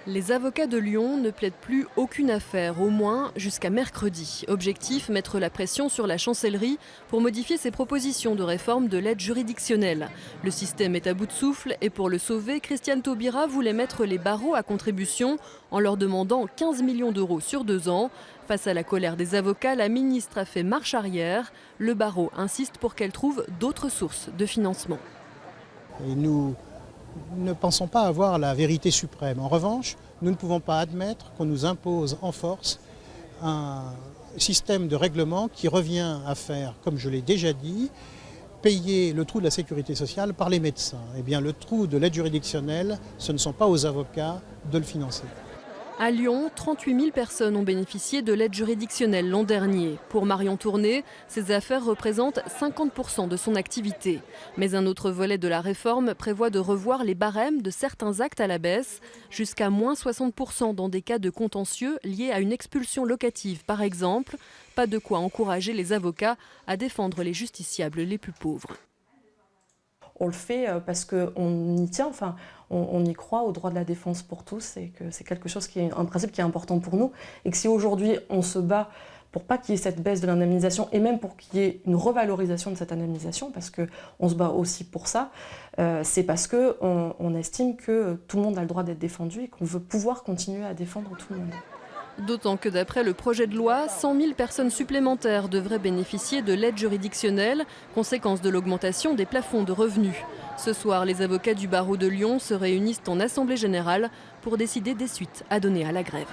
Les avocats de Lyon ne plaident plus aucune affaire, au moins jusqu'à mercredi. Objectif, mettre la pression sur la chancellerie pour modifier ses propositions de réforme de l'aide juridictionnelle. Le système est à bout de souffle et pour le sauver, Christiane Taubira voulait mettre les barreaux à contribution en leur demandant 15 millions d'euros sur 2 ans. Face à la colère des avocats, la ministre a fait marche arrière. Le barreau insiste pour qu'elle trouve d'autres sources de financement. Et nous ne pensons pas avoir la vérité suprême. En revanche, nous ne pouvons pas admettre qu'on nous impose en force un système de règlement qui revient à faire, comme je l'ai déjà dit, payer le trou de la sécurité sociale par les médecins. Eh bien, le trou de l'aide juridictionnelle, ce ne sont pas aux avocats de le financer. À Lyon, 38 000 personnes ont bénéficié de l'aide juridictionnelle l'an dernier. Pour Marion Tourné, ces affaires représentent 50% de son activité. Mais un autre volet de la réforme prévoit de revoir les barèmes de certains actes à la baisse, jusqu'à moins 60% dans des cas de contentieux liés à une expulsion locative par exemple. Pas de quoi encourager les avocats à défendre les justiciables les plus pauvres. On le fait parce qu'on y tient, enfin, on y croit au droit de la défense pour tous et que c'est quelque chose qui est un principe qui est important pour nous. Et que si aujourd'hui on se bat pour pas qu'il y ait cette baisse de l'indemnisation et même pour qu'il y ait une revalorisation de cette indemnisation, parce qu'on se bat aussi pour ça, c'est parce qu'on estime que tout le monde a le droit d'être défendu et qu'on veut pouvoir continuer à défendre tout le monde. D'autant que d'après le projet de loi, 100 000 personnes supplémentaires devraient bénéficier de l'aide juridictionnelle, conséquence de l'augmentation des plafonds de revenus. Ce soir, les avocats du barreau de Lyon se réunissent en assemblée générale pour décider des suites à donner à la grève.